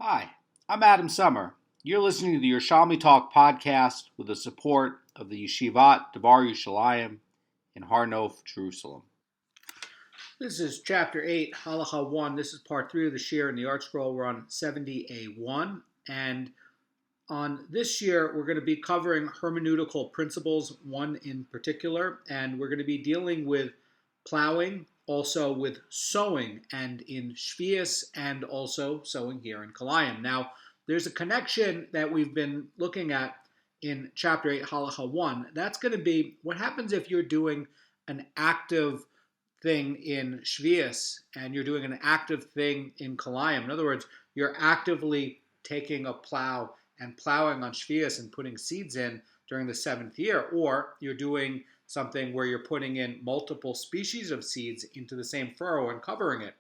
Hi, I'm Adam Summer. You're listening to the Yerushalmi Talk podcast with the support of the Yeshivat Devar Yerushalayim in Har Nof, Jerusalem. This is Chapter 8, Halacha 1. This is Part 3 of the Shir in the Art Scroll. We're on 70a1. And on this year, we're going to be covering hermeneutical principles, one in particular. And we're going to be dealing with plowing, also with sowing, and in Sheviis, and also sowing here in Kilayim. Now, there's a connection that we've been looking at in Chapter 8, Halacha 1. That's going to be what happens if you're doing an active thing in Sheviis and you're doing an active thing in Kilayim. In other words, you're actively taking a plow and plowing on Sheviis and putting seeds in during the seventh year, or you're doing something where you're putting in multiple species of seeds into the same furrow and covering it.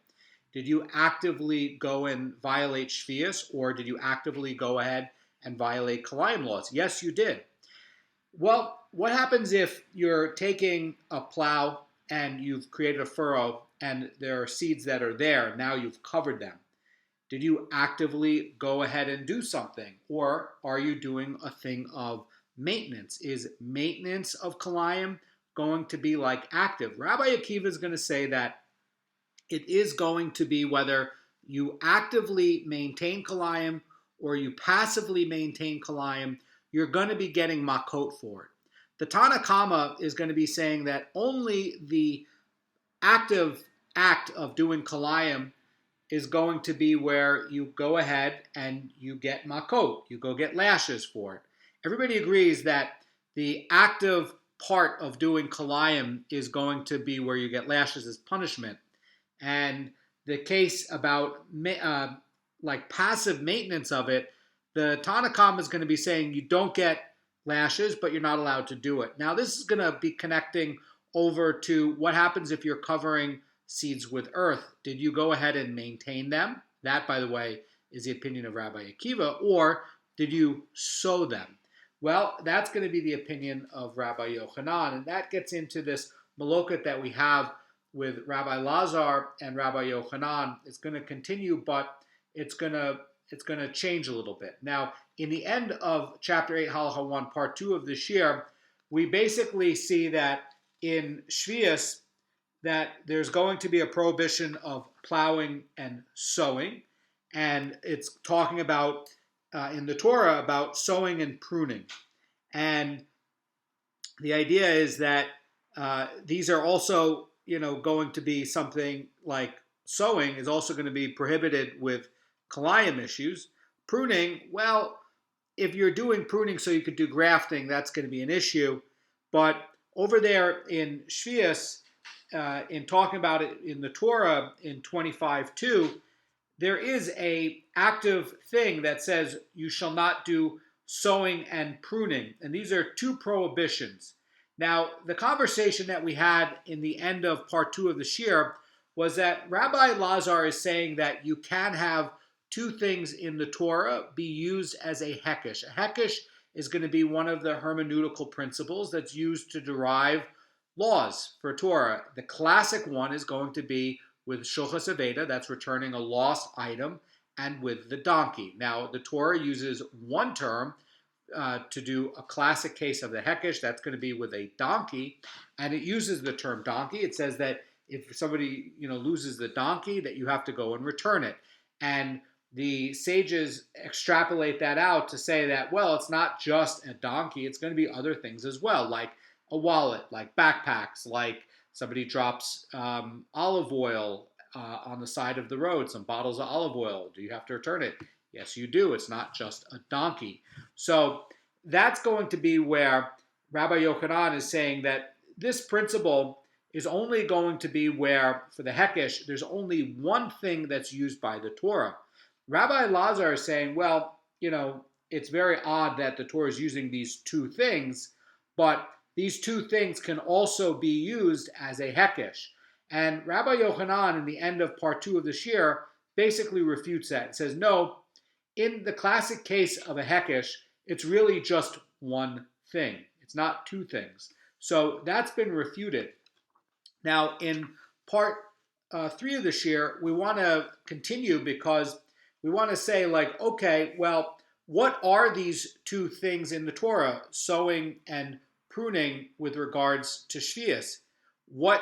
Did you actively go and violate Sheviis, or did you actively go ahead and violate Kilayim laws? Yes, you did. Well, what happens if you're taking a plow and you've created a furrow and there are seeds that are there, now you've covered them? Did you actively go ahead and do something, or are you doing a thing of maintenance? Is maintenance of Kilayim going to be like active? Rabbi Akiva is going to say that it is going to be whether you actively maintain Kilayim or you passively maintain Kilayim, you're going to be getting makot for it. The Tana Kama is going to be saying that only the active act of doing Kilayim is going to be where you go ahead and you get makot, you go get lashes for it. Everybody agrees that the active part of doing Kilayim is going to be where you get lashes as punishment. And the case about like passive maintenance of it, the Tana Kama is going to be saying you don't get lashes, but you're not allowed to do it. Now, this is going to be connecting over to what happens if you're covering seeds with earth. Did you go ahead and maintain them? That, by the way, is the opinion of Rabbi Akiva. Or did you sow them? Well, that's going to be the opinion of Rabbi Yochanan, and that gets into this maloket that we have with Rabbi Lazar and Rabbi Yochanan. It's going to continue, but it's going to change a little bit. Now, in the end of Chapter 8, Halacha 1, Part 2 of this year, we basically see that in Sheviis, that there's going to be a prohibition of plowing and sowing, and it's talking about in the Torah about sowing and pruning. And the idea is that these are also, going to be something like sowing is also going to be prohibited with Kilayim issues. Pruning, well, if you're doing pruning so you could do grafting, that's going to be an issue. But over there in Sheviis, in talking about it in the Torah in 25:2, there is a active thing that says you shall not do sowing and pruning. And these are two prohibitions. Now, the conversation that we had in the end of Part 2 of the Shir was that Rabbi Lazar is saying that you can have two things in the Torah be used as a hekesh. A hekesh is going to be one of the hermeneutical principles that's used to derive laws for Torah. The classic one is going to be with Shulchas Aveda, that's returning a lost item, and with the donkey. Now, the Torah uses one term to do a classic case of the hekesh. That's going to be with a donkey, and it uses the term donkey. It says that if somebody loses the donkey, that you have to go and return it. And the sages extrapolate that out to say that, well, it's not just a donkey, it's going to be other things as well, like a wallet, like backpacks, like somebody drops olive oil on the side of the road, some bottles of olive oil. Do you have to return it? Yes, you do. It's not just a donkey. So that's going to be where Rabbi Yochanan is saying that this principle is only going to be where, for the hekesh, there's only one thing that's used by the Torah. Rabbi Lazar is saying, well, it's very odd that the Torah is using these two things, but these two things can also be used as a hekesh. And Rabbi Yochanan, in the end of Part 2 of the Shir, basically refutes that and says, no, in the classic case of a hekesh, it's really just one thing. It's not two things. So that's been refuted. Now, in Part 3 of the Shir, we want to continue because we want to say like, okay, well, what are these two things in the Torah, sowing and pruning, with regards to Sheviis? What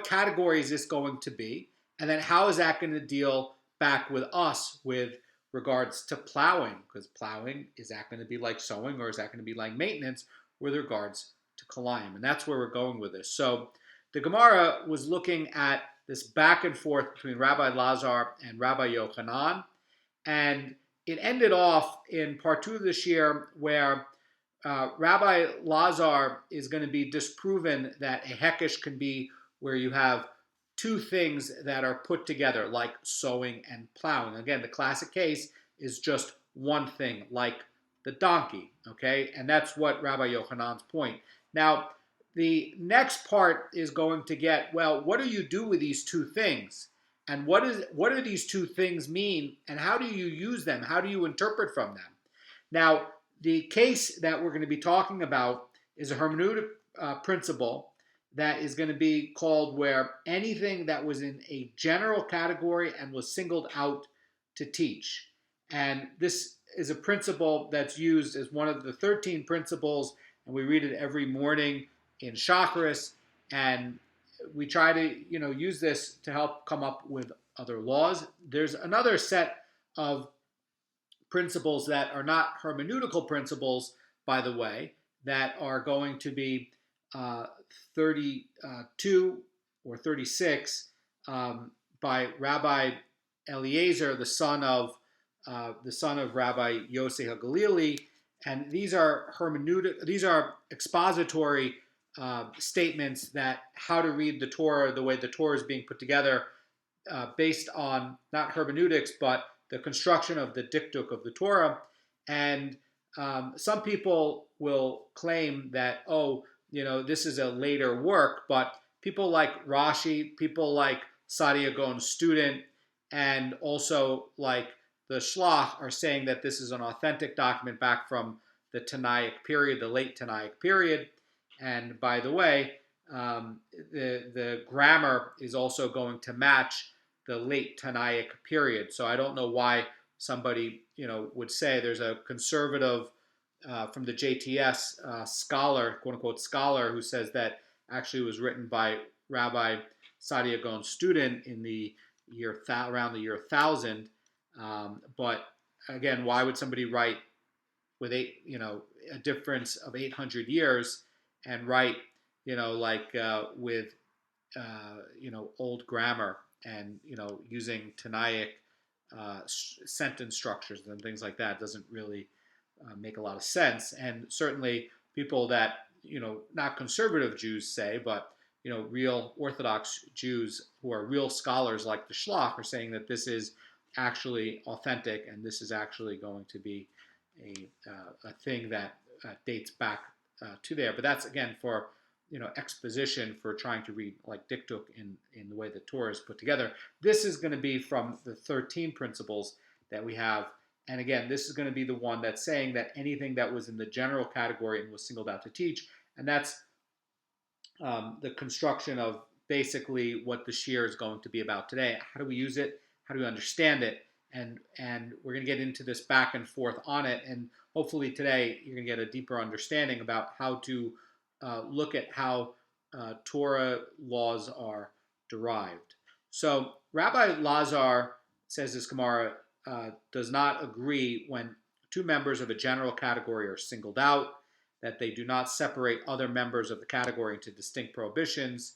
category is this going to be? And then how is that going to deal back with us with regards to plowing? Because plowing, is that going to be like sowing, or is that going to be like maintenance with regards to Kilayim? And that's where we're going with this. So the Gemara was looking at this back and forth between Rabbi Lazar and Rabbi Yochanan, and it ended off in part 2 of this year where Rabbi Lazar is going to be disproven that a hekesh can be where you have two things that are put together, like sowing and plowing. Again, the classic case is just one thing, like the donkey, okay? And that's what Rabbi Yochanan's point. Now, the next part is going to get, well, what do you do with these two things? And what do these two things mean? And how do you use them? How do you interpret from them? Now, the case that we're going to be talking about is a hermeneutic principle that is going to be called where anything that was in a general category and was singled out to teach. And this is a principle that's used as one of the 13 principles, and we read it every morning in Shacharis, and we try to use this to help come up with other laws. There's another set of principles that are not hermeneutical principles, by the way, that are going to be 32 or 36 by Rabbi Eliezer, the son of Rabbi Yossi HaGalili, and these are hermeneutic. These are expository statements that how to read the Torah, the way the Torah is being put together, based on not hermeneutics but the construction of the diktuk of the Torah. And some people will claim that, this is a later work, but people like Rashi, people like Sadia Goan's student, and also like the Shlach are saying that this is an authentic document back from the Tanaic period, the late Tanaic period. And by the way, the grammar is also going to match the late Tanaic period. So I don't know why somebody would say there's a conservative from the JTS scholar, quote unquote scholar, who says that actually was written by Rabbi Sadia Goan's student in the year around the year 1000. But again, why would somebody write with a difference of 800 years and write with old grammar and using Tanaic sentence structures and things like that? Doesn't really make a lot of sense. And certainly people that not conservative Jews say, but real Orthodox Jews who are real scholars like the Shlach are saying that this is actually authentic, and this is actually going to be a thing that dates back to there. But that's again for exposition, for trying to read like diktuk in the way the Torah is put together. This is going to be from the 13 principles that we have. And again, this is going to be the one that's saying that anything that was in the general category and was singled out to teach, and that's the construction of basically what the shiur is going to be about today. How do we use it? How do we understand it? And we're going to get into this back and forth on it. And hopefully today you're going to get a deeper understanding about how to look at how Torah laws are derived. So Rabbi Lazar, says this Gemara, does not agree when two members of a general category are singled out, that they do not separate other members of the category into distinct prohibitions.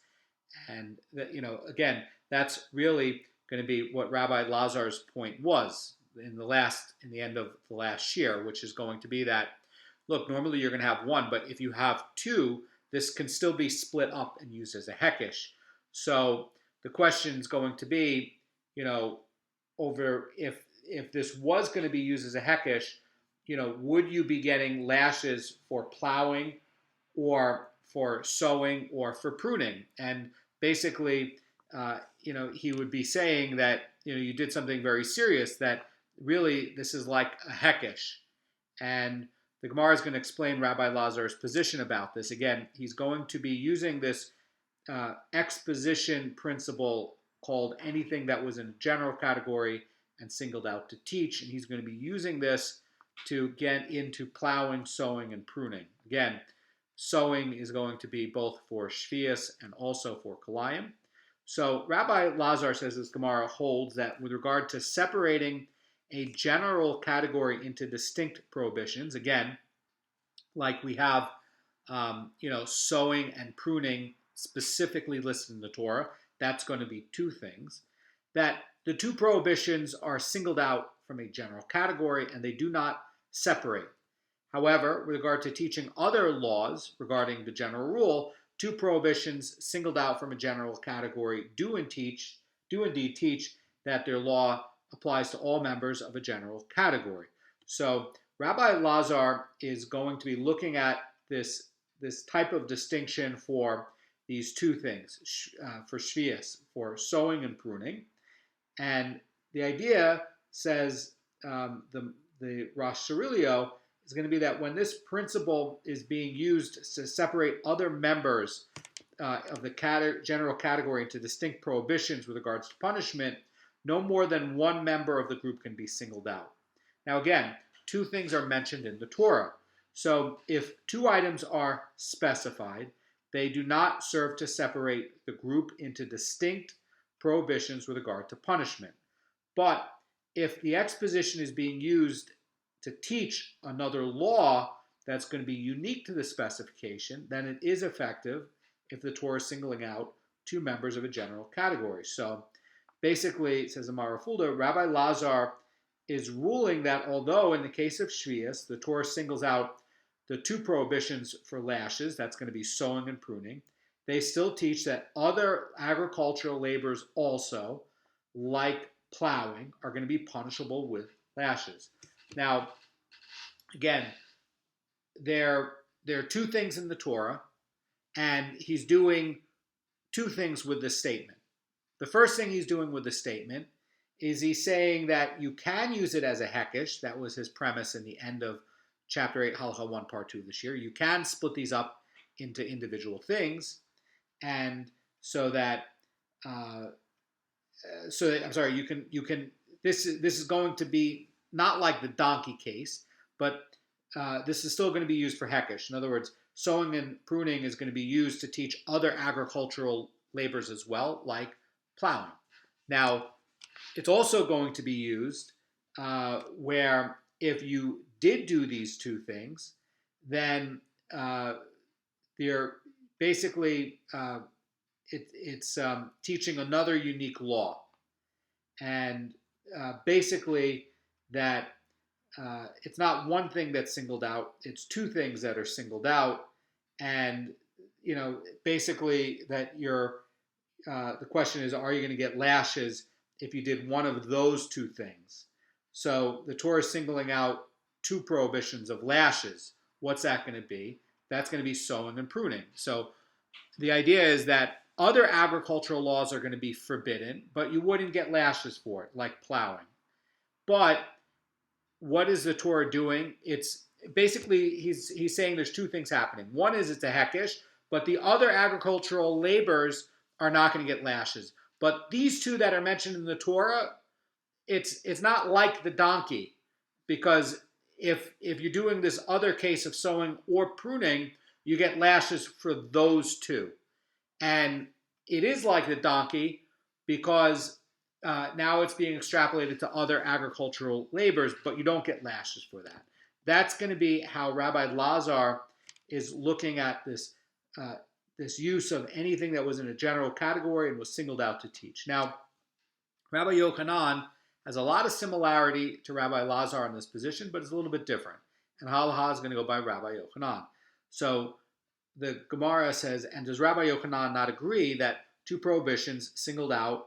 And that, again, that's really going to be what Rabbi Lazar's point was in the end of the last shiur, which is going to be that, look, normally you're going to have one, but if you have two, this can still be split up and used as a hekesh. So the question is going to be, over if this was going to be used as a hekesh, would you be getting lashes for plowing or for sowing or for pruning? And basically, he would be saying that, you did something very serious, that really this is like a hekesh. And the Gemara is going to explain Rabbi Lazar's position about this. Again, he's going to be using this exposition principle called anything that was in a general category and singled out to teach, and he's going to be using this to get into plowing, sowing, and pruning. Again, sowing is going to be both for Sheviis and also for Kilayim. So Rabbi Lazar says this Gemara holds that with regard to separating a general category into distinct prohibitions, again, like we have, sowing and pruning specifically listed in the Torah, that's going to be two things, that the two prohibitions are singled out from a general category and they do not separate. However, with regard to teaching other laws regarding the general rule, two prohibitions singled out from a general category do indeed teach that their law applies to all members of a general category. So Rabbi Lazar is going to be looking at this type of distinction for these two things, for Sheviis, for sowing and pruning. And the idea, says the Rosh Cirilio, is going to be that when this principle is being used to separate other members of the general category into distinct prohibitions with regards to punishment, no more than one member of the group can be singled out. Now again, two things are mentioned in the Torah. So if two items are specified, they do not serve to separate the group into distinct prohibitions with regard to punishment. But if the exposition is being used to teach another law that's going to be unique to the specification, then it is effective if the Torah is singling out two members of a general category. So basically, says Amar Fulda, Rabbi Lazar is ruling that although in the case of Sheviis, the Torah singles out the two prohibitions for lashes, that's going to be sowing and pruning, they still teach that other agricultural labors also, like plowing, are going to be punishable with lashes. Now, again, there are two things in the Torah, and he's doing two things with this statement. The first thing he's doing with the statement is he's saying that you can use it as a hekesh. That was his premise in the end of Chapter 8, Halacha 1, Part 2 this year. You can split these up into individual things, and you can. This is going to be not like the donkey case, but this is still going to be used for hekesh. In other words, sowing and pruning is going to be used to teach other agricultural labors as well, like plowing. Now, it's also going to be used where if you did do these two things, then they're basically it's teaching another unique law, and basically that it's not one thing that's singled out; it's two things that are singled out, and basically that you're. The question is, are you going to get lashes if you did one of those two things? So the Torah is singling out two prohibitions of lashes. What's that going to be? That's going to be sowing and pruning. So the idea is that other agricultural laws are going to be forbidden, but you wouldn't get lashes for it, like plowing. But what is the Torah doing? It's basically, he's saying there's two things happening. One is it's a hekesh, but the other agricultural labors are not going to get lashes. But these two that are mentioned in the Torah, it's not like the donkey, because if you're doing this other case of sowing or pruning, you get lashes for those two. And it is like the donkey because now it's being extrapolated to other agricultural labors, but you don't get lashes for that. That's going to be how Rabbi Lazar is looking at this use of anything that was in a general category and was singled out to teach. Now, Rabbi Yochanan has a lot of similarity to Rabbi Lazar in this position, but it's a little bit different. And halacha is going to go by Rabbi Yochanan. So the Gemara says, and does Rabbi Yochanan not agree that two prohibitions singled out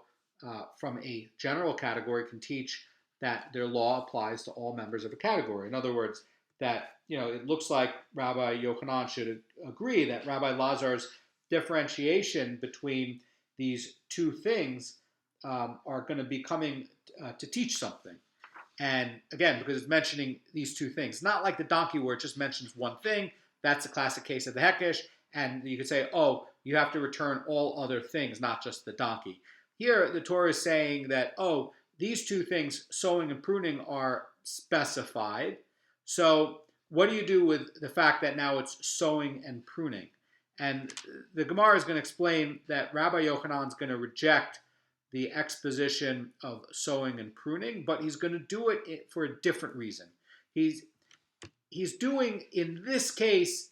from a general category can teach that their law applies to all members of a category? In other words, that it looks like Rabbi Yochanan should agree that Rabbi Lazar's differentiation between these two things are going to be coming to teach something. And again, because it's mentioning these two things, not like the donkey where it just mentions one thing. That's a classic case of the hekesh, and you could say, oh, you have to return all other things, not just the donkey. Here, the Torah is saying that, oh, these two things, sowing and pruning, are specified. So what do you do with the fact that now it's sowing and pruning? And the Gemara is going to explain that Rabbi Yochanan is going to reject the exposition of sowing and pruning, but he's going to do it for a different reason. He's doing, in this case,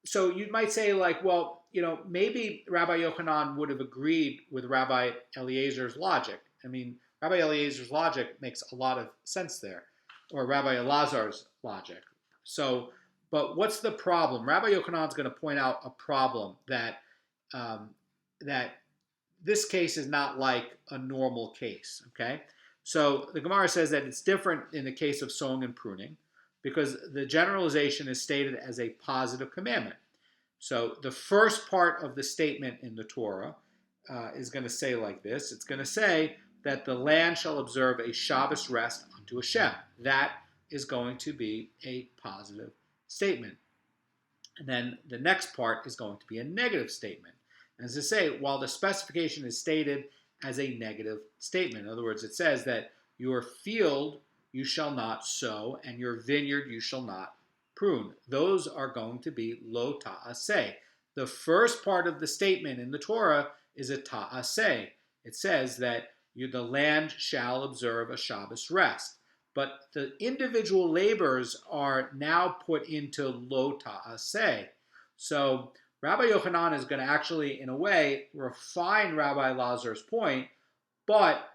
so you might say, like, well, maybe Rabbi Yochanan would have agreed with Rabbi Eliezer's logic. I mean, Rabbi Eliezer's logic makes a lot of sense there, or Rabbi Elazar's logic. So, but what's the problem? Rabbi Yochanan is going to point out a problem that this case is not like a normal case. Okay, so the Gemara says that it's different in the case of sowing and pruning because the generalization is stated as a positive commandment. So the first part of the statement in the Torah is going to say like this. It's going to say that the land shall observe a Shabbos rest unto Hashem. That is going to be a positive statement. And then the next part is going to be a negative statement. And as I say, while the specification is stated as a negative statement, in other words, it says that your field you shall not sow, and your vineyard you shall not prune. Those are going to be lo ta'aseh. The first part of the statement in the Torah is a ta'aseh. It says that the land shall observe a Shabbos rest. But the individual labors are now put into lo ta'aseh. So Rabbi Yochanan is going to actually, in a way, refine Rabbi Elazar's point, but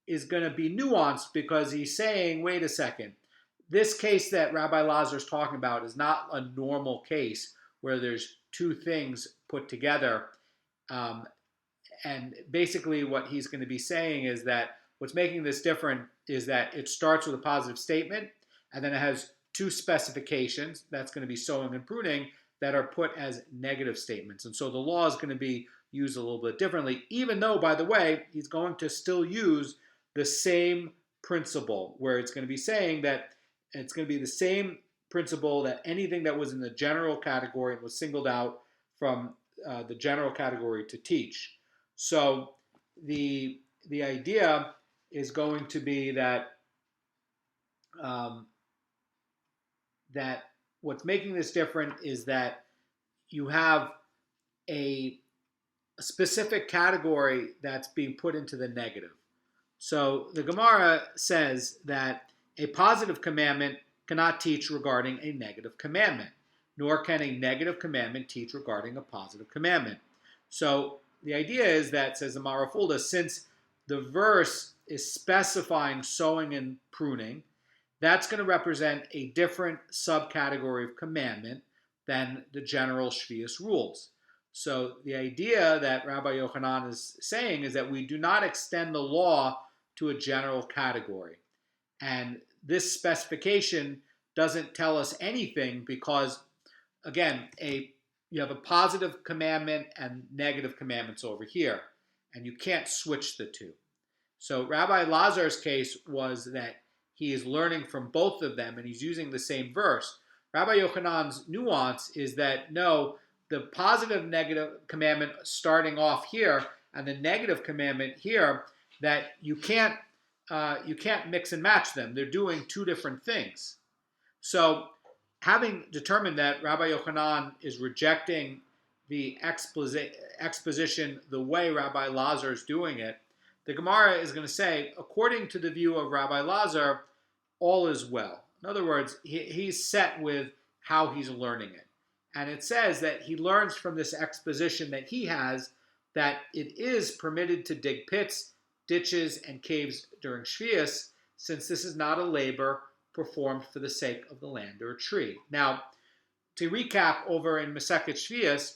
is going to be nuanced because he's saying, wait a second, this case that Rabbi Elazar is talking about is not a normal case where there's two things put together. And basically what he's going to be saying is that what's making this different is that it starts with a positive statement, and then it has two specifications, that's going to be sowing and pruning, that are put as negative statements. And so the law is going to be used a little bit differently, even though, by the way, he's going to still use the same principle, where it's going to be saying that it's going to be the same principle that anything that was in the general category and was singled out from the general category to teach. So the idea is going to be that that what's making this different is that you have a specific category that's being put into the negative. So the Gemara says that a positive commandment cannot teach regarding a negative commandment, nor can a negative commandment teach regarding a positive commandment. So the idea is that, says the Marafulda, since the verse is specifying sowing and pruning, that's going to represent a different subcategory of commandment than the general Sheviis rules. So the idea that Rabbi Yochanan is saying is that we do not extend the law to a general category. And this specification doesn't tell us anything because, again, you have a positive commandment and negative commandments over here, and you can't switch the two. So Rabbi Elazar's case was that he is learning from both of them, and he's using the same verse. Rabbi Yochanan's nuance is that, no, the positive negative commandment starting off here and the negative commandment here, that you can't mix and match them. They're doing two different things. So having determined that Rabbi Yochanan is rejecting the exposition the way Rabbi Elazar is doing it, the Gemara is going to say, according to the view of Rabbi Elazar, all is well. In other words, he's set with how he's learning it. And it says that he learns from this exposition that he has that it is permitted to dig pits, ditches, and caves during Sheviis, since this is not a labor performed for the sake of the land or tree. Now, to recap over in Masechet Sheviis,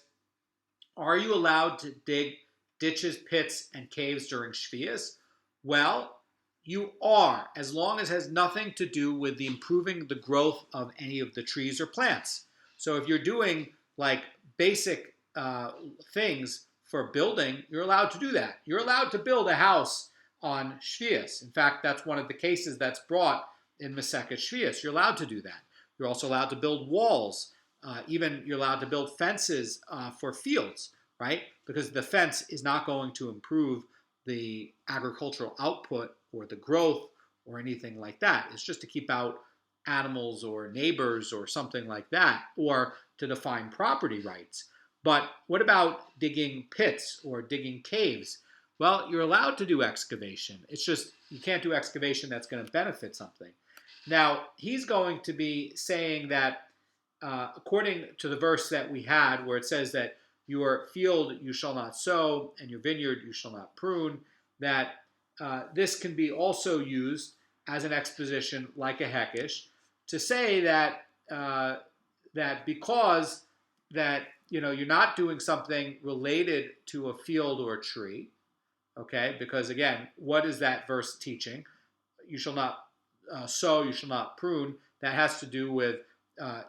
are you allowed to dig ditches, pits, and caves during Sheviis? Well, you are, as long as it has nothing to do with the improving the growth of any of the trees or plants. So if you're doing like basic things for building, you're allowed to do that. You're allowed to build a house on Sheviis. In fact, that's one of the cases that's brought in Masechet Sheviis. You're allowed to do that. You're also allowed to build walls. Even you're allowed to build fences for fields, right? Because the fence is not going to improve the agricultural output or the growth or anything like that. It's just to keep out animals or neighbors or something like that, or to define property rights. But what about digging pits or digging caves? Well, you're allowed to do excavation. It's just you can't do excavation that's going to benefit something. Now, he's going to be saying that according to the verse that we had where it says that your field you shall not sow and your vineyard you shall not prune, that this can be also used as an exposition like a hekish to say that that because that you're not doing something related to a field or a tree, okay? Because again, what is that verse teaching? You shall not sow, you shall not prune. That has to do with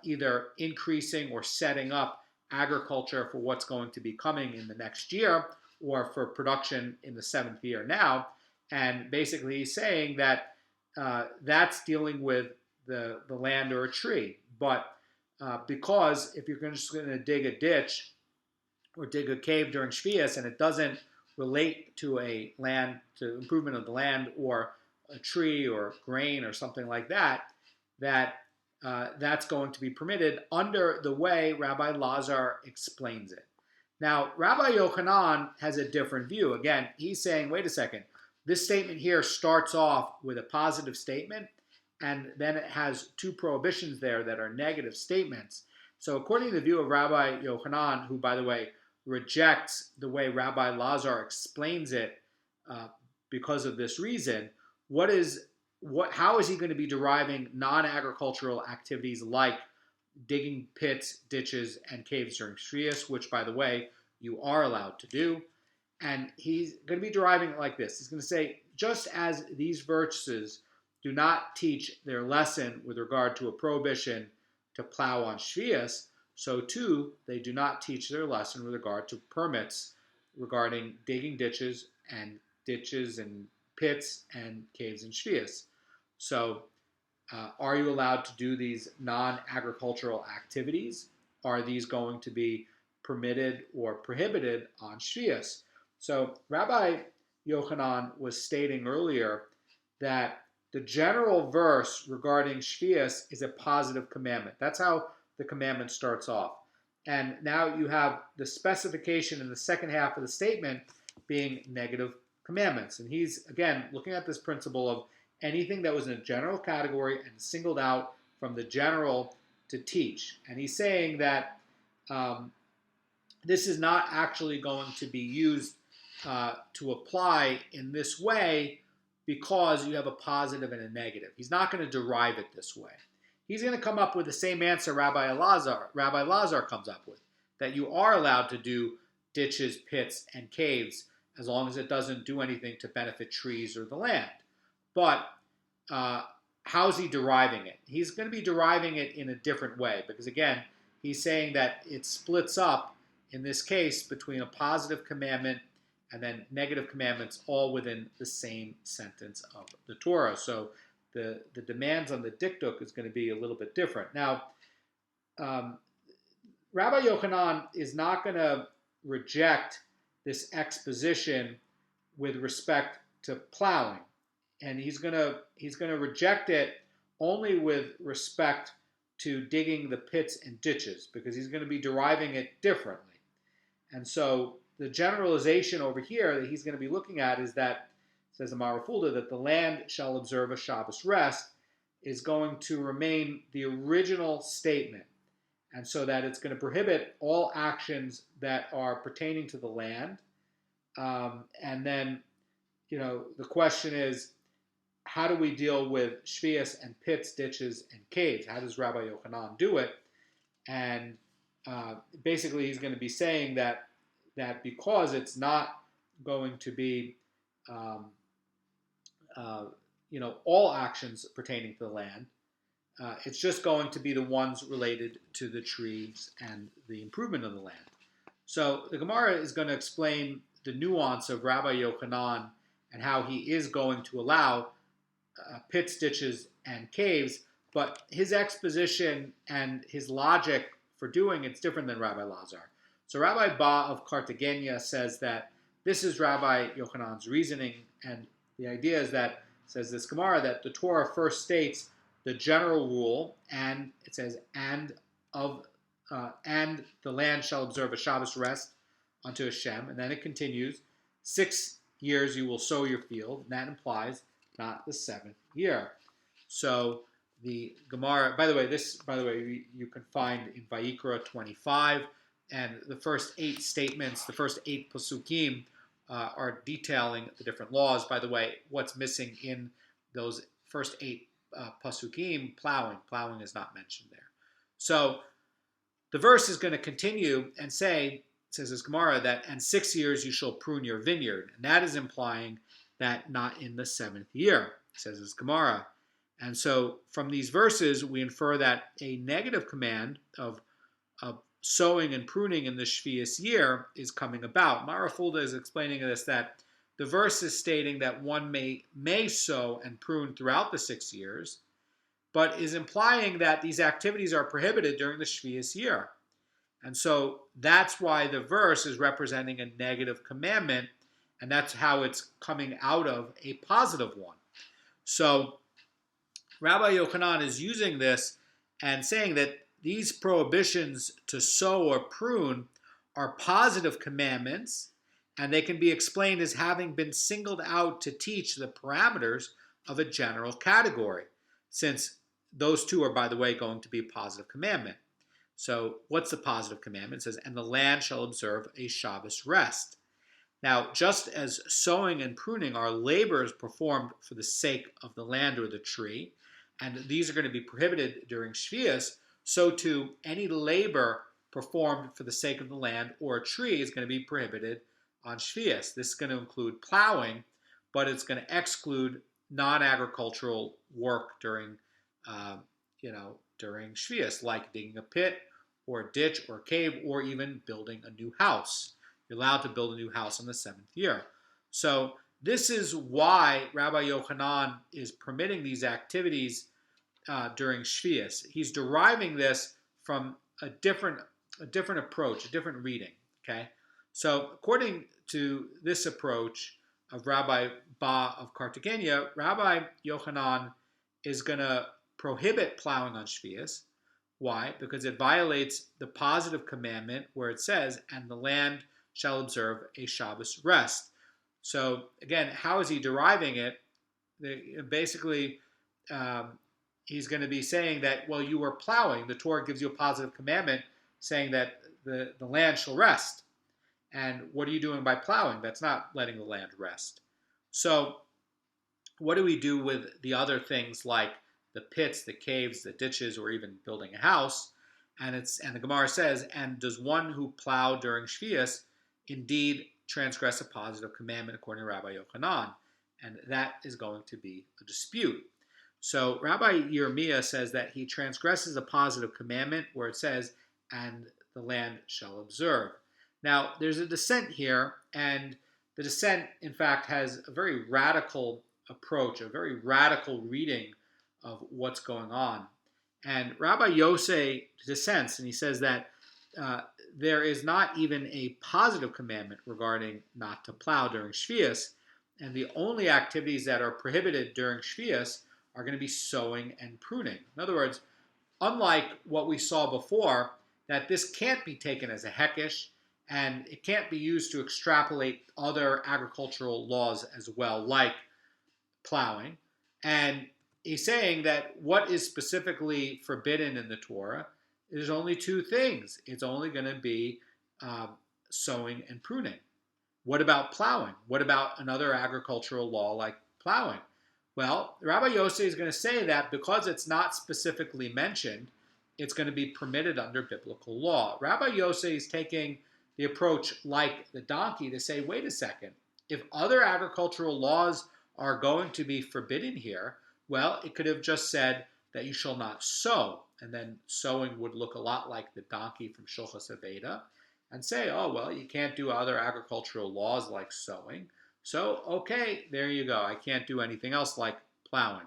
either increasing or setting up agriculture for what's going to be coming in the next year, or for production in the seventh year now. And basically he's saying that that's dealing with the land or a tree. But because if you're just going to dig a ditch or dig a cave during Sheviis and it doesn't relate to a land, to improvement of the land or a tree or grain or something like that, that's going to be permitted under the way Rabbi Lazar explains it. Now, Rabbi Yochanan has a different view. Again, he's saying, wait a second, this statement here starts off with a positive statement, and then it has two prohibitions there that are negative statements. So according to the view of Rabbi Yochanan, who, by the way, rejects the way Rabbi Lazar explains it because of this reason, how is he going to be deriving non-agricultural activities like digging pits, ditches, and caves during Sheviis, which, by the way, you are allowed to do? And he's going to be deriving it like this. He's going to say, just as these verses do not teach their lesson with regard to a prohibition to plow on Sheviis, so too they do not teach their lesson with regard to permits regarding digging ditches and pits and caves in Sheviis. So are you allowed to do these non-agricultural activities? Are these going to be permitted or prohibited on Sheviis? So Rabbi Yochanan was stating earlier that the general verse regarding Sheviis is a positive commandment. That's how the commandment starts off. And now you have the specification in the second half of the statement being negative commandments. And he's, again, looking at this principle of anything that was in a general category and singled out from the general to teach. And he's saying that this is not actually going to be used to apply in this way because you have a positive and a negative. He's not going to derive it this way. He's going to come up with the same answer Rabbi Lazar comes up with, that you are allowed to do ditches, pits, and caves as long as it doesn't do anything to benefit trees or the land. But how's he deriving it? He's going to be deriving it in a different way because, again, he's saying that it splits up, in this case, between a positive commandment and then negative commandments all within the same sentence of the Torah. So the demands on the dikduk is going to be a little bit different. Now, Rabbi Yochanan is not going to reject this exposition with respect to plowing, and he's going to reject it only with respect to digging the pits and ditches, because he's going to be deriving it differently. And so the generalization over here that he's going to be looking at is that, says the Marafulda, that the land shall observe a Shabbos rest is going to remain the original statement. And so that it's going to prohibit all actions that are pertaining to the land. And then, the question is, how do we deal with Sheviis and pits, ditches, and caves? How does Rabbi Yochanan do it? And basically he's going to be saying that because it's not going to be, all actions pertaining to the land, it's just going to be the ones related to the trees and the improvement of the land. So the Gemara is going to explain the nuance of Rabbi Yochanan and how he is going to allow pits, ditches, and caves, but his exposition and his logic for doing it's different than Rabbi Lazar. So Rabbi Ba of Cartagena says that this is Rabbi Yochanan's reasoning, and the idea is that says this Gemara that the Torah first states the general rule, and it says, and the land shall observe a Shabbos rest unto Hashem, and then it continues, 6 years you will sow your field, and that implies not the 7th year. So the Gemara, by the way, you can find in Vayikra 25, and the first 8 statements, the first 8 pasukim are detailing the different laws. By the way, what's missing in those first 8 pasukim? Plowing. Plowing is not mentioned there. So the verse is going to continue and say, it says this Gemara, that, and 6 years you shall prune your vineyard. And that is implying that not in the 7th year, says this Gemara. And so from these verses, we infer that a negative command of sowing and pruning in the Sheviis year is coming about. Mara Fulda is explaining this, that the verse is stating that one may sow and prune throughout the 6 years, but is implying that these activities are prohibited during the Sheviis year. And so that's why the verse is representing a negative commandment, and that's how it's coming out of a positive one. So Rabbi Yochanan is using this and saying that these prohibitions to sow or prune are positive commandments, and they can be explained as having been singled out to teach the parameters of a general category, since those two are, by the way, going to be a positive commandment. So what's the positive commandment? It says, and the land shall observe a Shabbos rest. Now, just as sowing and pruning are labors performed for the sake of the land or the tree, and these are going to be prohibited during Sheviis, so too any labor performed for the sake of the land or a tree is going to be prohibited on Sheviis. This is going to include plowing, but it's going to exclude non-agricultural work during Sheviis, like digging a pit or a ditch or a cave, or even building a new house. You're allowed to build a new house in the 7th year. So this is why Rabbi Yochanan is permitting these activities during Sheviis. He's deriving this from a different approach, a different reading. Okay, so according to this approach of Rabbi Ba of Cartagena, Rabbi Yochanan is going to prohibit plowing on Sheviis. Why? Because it violates the positive commandment where it says, and the land shall observe a Shabbos rest. So again, how is he deriving it? Basically, he's going to be saying that, well, you were plowing. The Torah gives you a positive commandment saying that the land shall rest. And what are you doing by plowing? That's not letting the land rest. So what do we do with the other things like the pits, the caves, the ditches, or even building a house? And the Gemara says, and does one who plowed during Sheviis indeed transgress a positive commandment according to Rabbi Yochanan? And that is going to be a dispute. So Rabbi Yerushalmi says that he transgresses a positive commandment where it says, and the land shall observe. Now, there's a dissent here, and the dissent, in fact, has a very radical approach, a very radical reading of what's going on. And Rabbi Yosei dissents, and he says that there is not even a positive commandment regarding not to plow during Sheviis, and the only activities that are prohibited during Sheviis are going to be sowing and pruning. In other words, unlike what we saw before, that this can't be taken as a hekesh, and it can't be used to extrapolate other agricultural laws as well, like plowing. And he's saying that what is specifically forbidden in the Torah, there's only 2 things. It's only going to be sowing and pruning. What about plowing? What about another agricultural law like plowing? Well, Rabbi Yosei is going to say that because it's not specifically mentioned, it's going to be permitted under biblical law. Rabbi Yosei is taking the approach like the donkey to say, wait a second, if other agricultural laws are going to be forbidden here, well, it could have just said that you shall not sow, and then sowing would look a lot like the donkey from Shulchas Aveda, and say, oh, well, you can't do other agricultural laws like sowing, so, okay, there you go. I can't do anything else like plowing.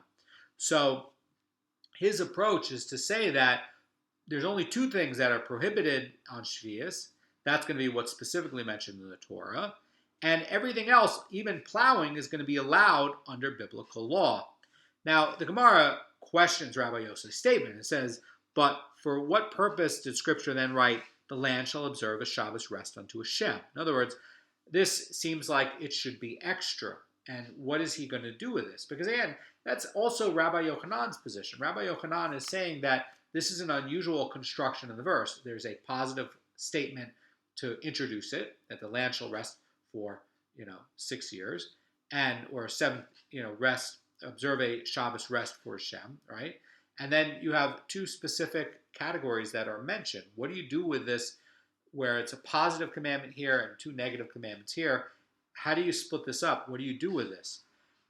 So his approach is to say that there's only 2 things that are prohibited on Sheviis. That's going to be what's specifically mentioned in the Torah. And everything else, even plowing, is going to be allowed under biblical law. Now, the Gemara questions Rabbi Yosef's statement. It says, but for what purpose did Scripture then write, the land shall observe a Shabbos rest unto Hashem? In other words, this seems like it should be extra. And what is he going to do with this? Because again, that's also Rabbi Yochanan's position. Rabbi Yochanan is saying that this is an unusual construction of the verse. There's a positive statement to introduce it, that the land shall rest for 6 years, or 7 rest, observe a Shabbos rest for Hashem, right? And then you have 2 specific categories that are mentioned. What do you do with this, where it's a positive commandment here and 2 negative commandments here? How do you split this up? What do you do with this?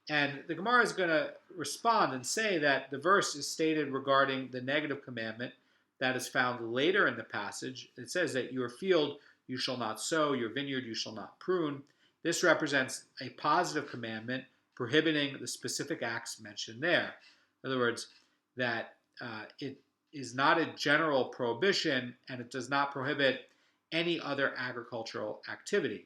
And the Gemara is going to respond and say that the verse is stated regarding the negative commandment that is found later in the passage. It says that your field you shall not sow, your vineyard you shall not prune. This represents a positive commandment prohibiting the specific acts mentioned there. In other words, that it is not a general prohibition and it does not prohibit any other agricultural activity.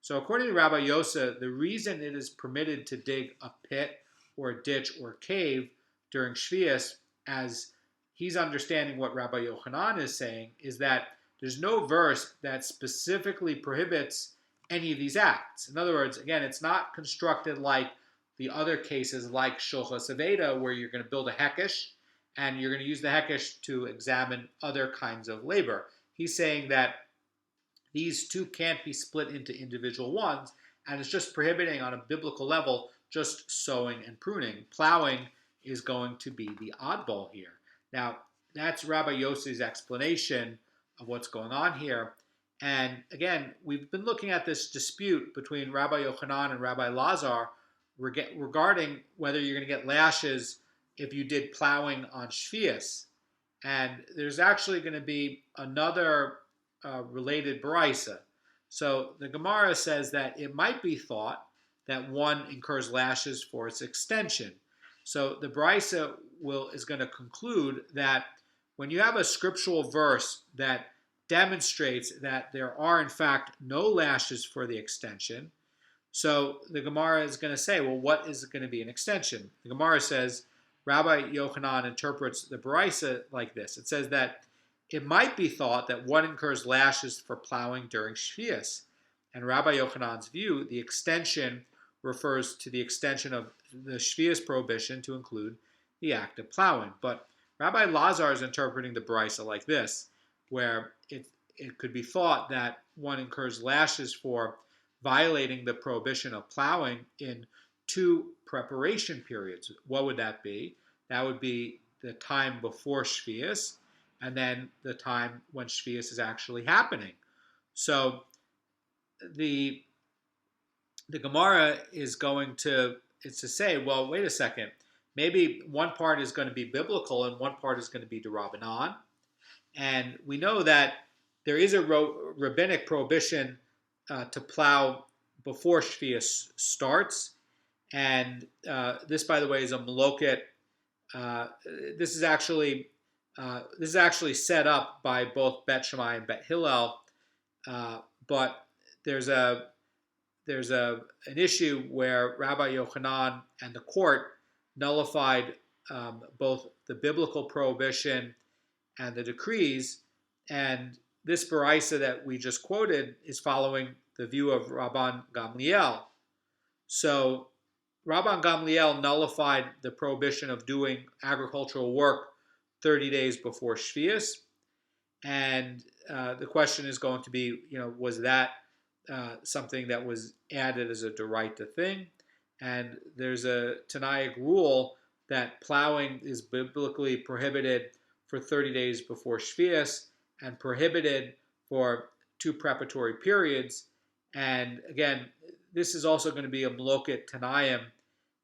So according to Rabbi Yosef, the reason it is permitted to dig a pit or a ditch or cave during Sheviis, as he's understanding what Rabbi Yochanan is saying, is that there's no verse that specifically prohibits any of these acts. In other words, again, it's not constructed like the other cases like Shulchas Aveda, where you're going to build a hekesh and you're going to use the hekesh to examine other kinds of labor. He's saying that these 2 can't be split into individual ones, and it's just prohibiting on a biblical level just sowing and pruning. Plowing is going to be the oddball here. Now, that's Rabbi Yossi's explanation of what's going on here. And again, we've been looking at this dispute between Rabbi Yochanan and Rabbi Lazar regarding whether you're going to get lashes if you did plowing on Sheviis. And there's actually going to be another related baraisa. So the Gemara says that it might be thought that one incurs lashes for its extension. So the baraisa is going to conclude that when you have a scriptural verse that demonstrates that there are in fact no lashes for the extension, so the Gemara is going to say, well, what is going to be an extension? The Gemara says, Rabbi Yochanan interprets the baraisa like this. It says that it might be thought that one incurs lashes for plowing during Sheviis. And Rabbi Yochanan's view, the extension refers to the extension of the Sheviis prohibition to include the act of plowing. But Rabbi Lazar is interpreting the baraisa like this, where it could be thought that one incurs lashes for violating the prohibition of plowing in 2 preparation periods. What would that be? That would be the time before Sheviis, and then the time when Sheviis is actually happening. So the Gemara is going to say, well, wait a second. Maybe one part is going to be biblical and one part is going to be D'Rabbanan. And we know that there is a rabbinic prohibition to plow before Sheviis starts. And this, by the way, is a maloket. This is actually set up by both Bet Shammai and Bet Hillel, but there's an issue where Rabbi Yochanan and the court nullified both the biblical prohibition and the decrees, and this baraisa that we just quoted is following the view of Rabban Gamliel. So Rabban Gamliel nullified the prohibition of doing agricultural work 30 days before Sheviis, and the question is going to be, was that something that was added as a d'oraita thing? And there's a Tanaic rule that plowing is biblically prohibited for 30 days before Sheviis and prohibited for 2 preparatory periods. And again, this is also going to be a maloket Tanaim,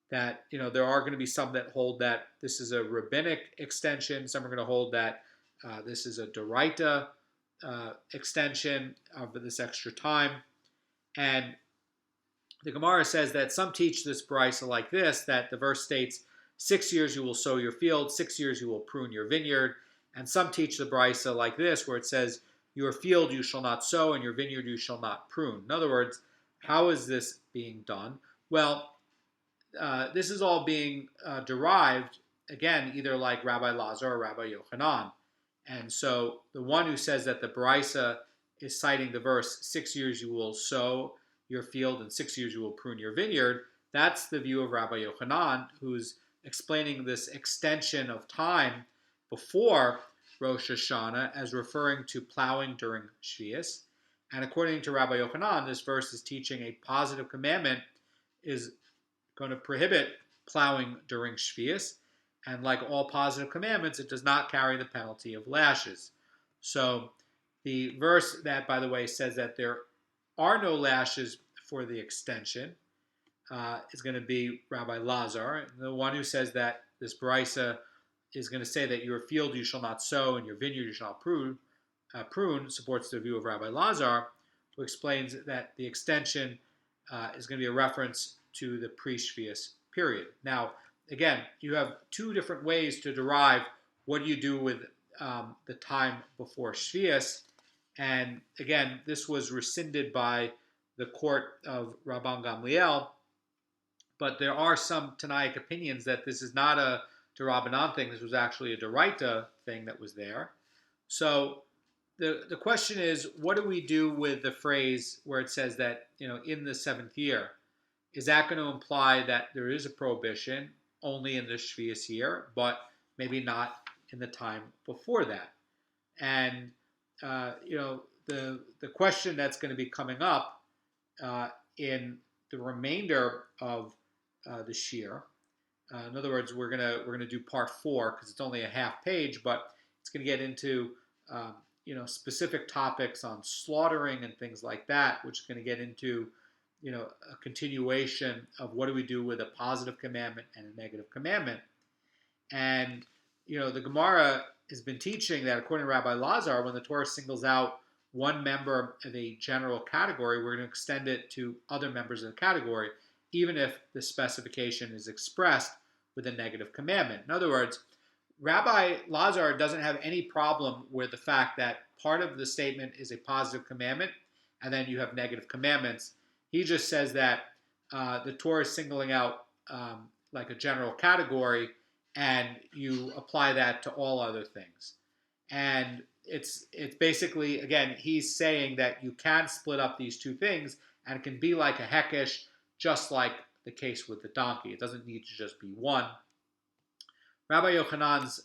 that there are going to be some that hold that this is a rabbinic extension. Some are going to hold that this is a d'oraita extension of this extra time. And the Gemara says that some teach this baraisa like this, that the verse states, 6 years you will sow your field, 6 years you will prune your vineyard. And some teach the baraisa like this, where it says, your field you shall not sow, and your vineyard you shall not prune. In other words, how is this being done? Well, this is all being derived, again, either like Rabbi Lazar or Rabbi Yochanan. And so the one who says that the Brisa is citing the verse, 6 years you will sow your field and 6 years you will prune your vineyard, that's the view of Rabbi Yochanan, who's explaining this extension of time before Rosh Hashanah as referring to plowing during Sheviis. And according to Rabbi Yochanan, this verse is teaching a positive commandment is going to prohibit plowing during Sheviis. And like all positive commandments, it does not carry the penalty of lashes. So the verse that, by the way, says that there are no lashes for the extension is going to be Rabbi Lazar. The one who says that this brisa is going to say that your field you shall not sow and your vineyard you shall not prune supports the view of Rabbi Lazar, who explains that the extension is going to be a reference to the pre-Sheviis period. Now, again, you have two different ways to derive what do you do with the time before Sheviis. And again, this was rescinded by the court of Rabban Gamliel, but there are some Tanaic opinions that this is not a D'Rabbanan thing. This was actually a D'Oraita thing that was there. So the question is, what do we do with the phrase where it says that, in the seventh year? Is that going to imply that there is a prohibition only in the Sheviis year, but maybe not in the time before that? And the question that's going to be coming up in the remainder of the shiur. In other words, we're gonna do part 4 because it's only a half page, but it's going to get into specific topics on slaughtering and things like that, which is going to get into a continuation of what do we do with a positive commandment and a negative commandment. And the Gemara has been teaching that according to Rabbi Lazar, when the Torah singles out one member of a general category, we're going to extend it to other members of the category, even if the specification is expressed with a negative commandment. In other words, Rabbi Lazar doesn't have any problem with the fact that part of the statement is a positive commandment, and then you have negative commandments. He just says that the Torah is singling out like a general category, and you apply that to all other things. And it's basically, again, he's saying that you can split up these two things, and it can be like a hekesh, just like the case with the donkey. It doesn't need to just be one. Rabbi Yochanan's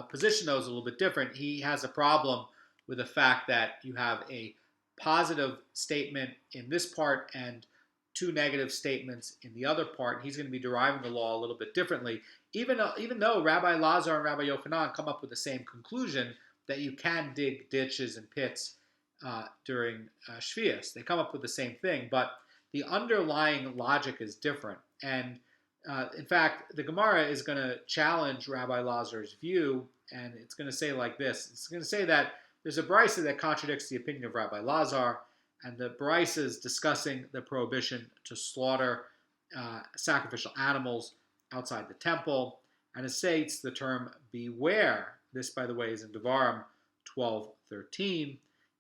position, though, is a little bit different. He has a problem with the fact that you have a positive statement in this part and two negative statements in the other part. He's going to be deriving the law a little bit differently, even though Rabbi Lazar and Rabbi Yochanan come up with the same conclusion that you can dig ditches and pits during Sheviis. They come up with the same thing, but the underlying logic is different. And in fact, the Gemara is going to challenge Rabbi Lazar's view, and it's going to say like this. It's going to say that there's a brisa that contradicts the opinion of Rabbi Lazar, and the brisa is discussing the prohibition to slaughter sacrificial animals outside the temple, and it states the term beware. This, by the way, is in Devarim 12:13,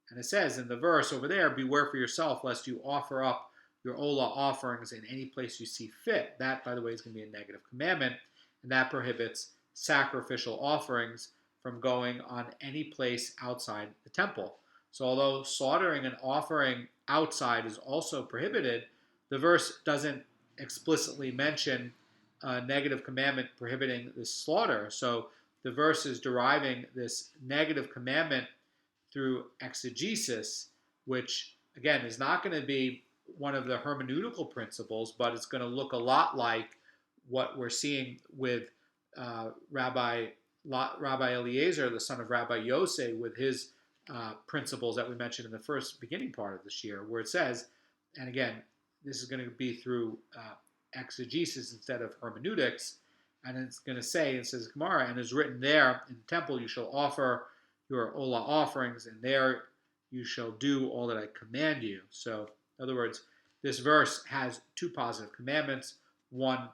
and it says in the verse over there, beware for yourself lest you offer up your olah offerings in any place you see fit. That, by the way, is going to be a negative commandment, and that prohibits sacrificial offerings from going on any place outside the temple. So although slaughtering and offering outside is also prohibited, the verse doesn't explicitly mention a negative commandment prohibiting this slaughter. So the verse is deriving this negative commandment through exegesis, which, again, is not going to be one of the hermeneutical principles, but it's going to look a lot like what we're seeing with Rabbi Eliezer, the son of Rabbi Yosef, with his principles that we mentioned in the first beginning part of this year, where it says, and again, this is going to be through exegesis instead of hermeneutics, and it's going to say, it says Gemara, and is written there, in the temple you shall offer your olah offerings, and there you shall do all that I command you. So, in other words, this verse has two positive commandments. One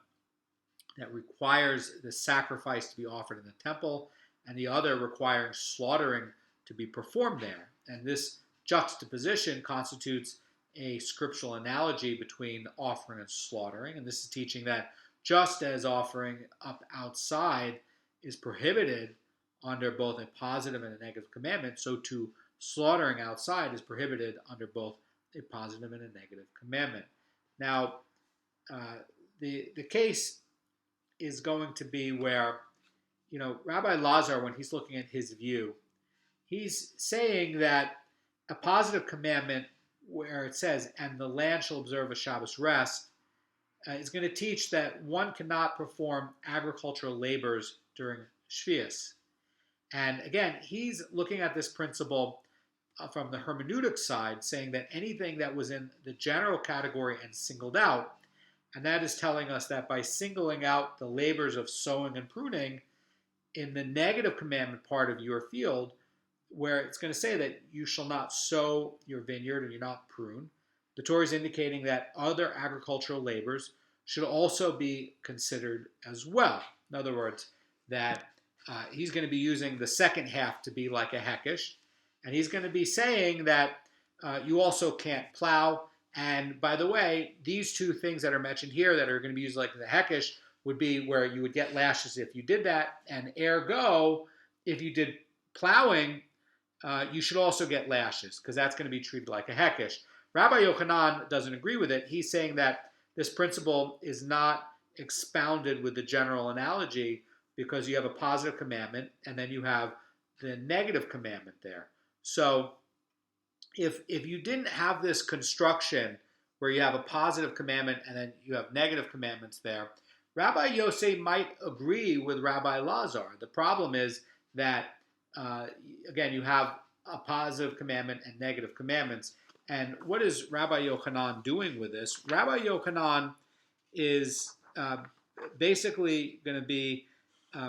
that requires the sacrifice to be offered in the temple, and the other requiring slaughtering to be performed there. And this juxtaposition constitutes a scriptural analogy between offering and slaughtering, and this is teaching that just as offering up outside is prohibited under both a positive and a negative commandment, so too slaughtering outside is prohibited under both a positive and a negative commandment. Now, the case is going to be where, Rabbi Lazar, when he's looking at his view, he's saying that a positive commandment where it says, and the land shall observe a Shabbos rest, is going to teach that one cannot perform agricultural labors during Sheviis. And again, he's looking at this principle from the hermeneutic side, saying that anything that was in the general category and singled out, and that is telling us that by singling out the labors of sowing and pruning in the negative commandment part of your field, where it's going to say that you shall not sow your vineyard and you not prune, the Torah is indicating that other agricultural labors should also be considered as well. In other words, that he's going to be using the second half to be like a hekesh, and he's going to be saying that you also can't plow. And by the way, these two things that are mentioned here that are going to be used like the hekesh would be where you would get lashes if you did that, and ergo, if you did plowing, you should also get lashes, because that's going to be treated like a hekesh. Rabbi Yochanan doesn't agree with it. He's saying that this principle is not expounded with the general analogy, because you have a positive commandment and then you have the negative commandment there. So if you didn't have this construction where you have a positive commandment and then you have negative commandments there, Rabbi Yosei might agree with Rabbi Lazar. The problem is that again, you have a positive commandment and negative commandments. And what is Rabbi Yochanan doing with this? Rabbi Yochanan is basically going to be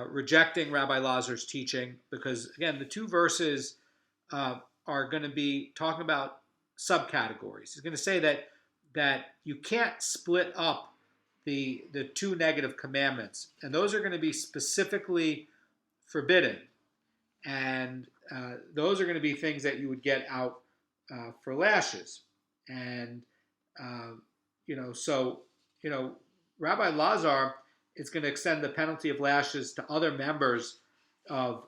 rejecting Rabbi Lazar's teaching, because, again, the two verses are going to be talking about subcategories. He's going to say that you can't split up the two negative commandments, and those are going to be specifically forbidden. And those are going to be things that you would get out for lashes. And, Rabbi Lazar is going to extend the penalty of lashes to other members of,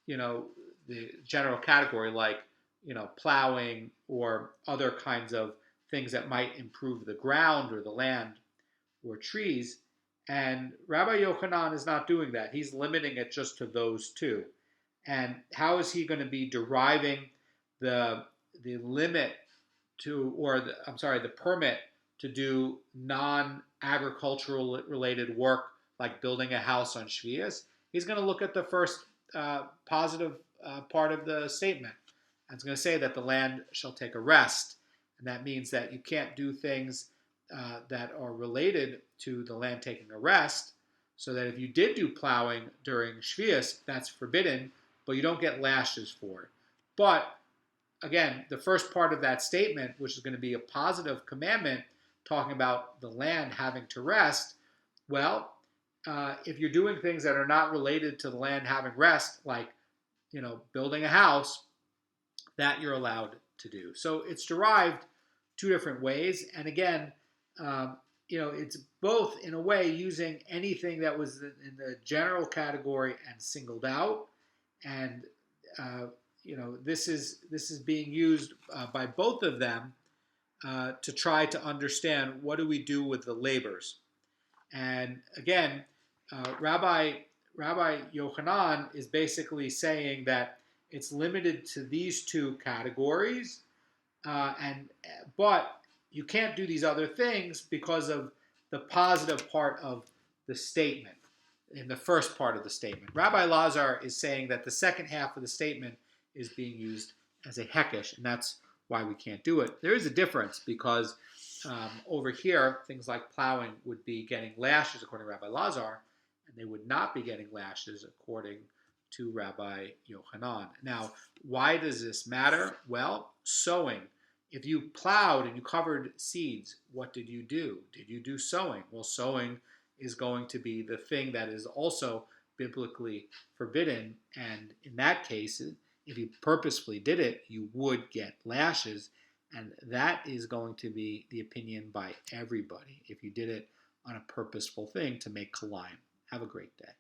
the general category, like, plowing or other kinds of things that might improve the ground or the land or trees. And Rabbi Yochanan is not doing that. He's limiting it just to those two. And how is he going to be deriving the limit to, the permit to do non-agricultural related work like building a house on Sheviis? He's going to look at the first positive part of the statement. And it's going to say that the land shall take a rest. And that means that you can't do things that are related to the land taking a rest, so that if you did do plowing during Sheviis, that's forbidden, but you don't get lashes for it. But again, the first part of that statement, which is going to be a positive commandment, talking about the land having to rest, well, if you're doing things that are not related to the land having rest, like, building a house, that you're allowed to do. So it's derived two different ways. And again, it's both in a way using anything that was in the general category and singled out. And, this is being used by both of them to try to understand what do we do with the labors. And again, Rabbi Yochanan is basically saying that it's limited to these two categories, but you can't do these other things because of the positive part of the statement, in the first part of the statement. Rabbi Lazar is saying that the second half of the statement is being used as a hekesh, and that's why we can't do it. There is a difference, because over here, things like plowing would be getting lashes according to Rabbi Lazar, and they would not be getting lashes according to Rabbi Yochanan. Now, why does this matter? Well, sowing. If you plowed and you covered seeds, what did you do? Did you do sowing? Well, sowing is going to be the thing that is also biblically forbidden, and in that case, if you purposefully did it, you would get lashes. And that is going to be the opinion by everybody if you did it on a purposeful thing to make Kilayim. Have a great day.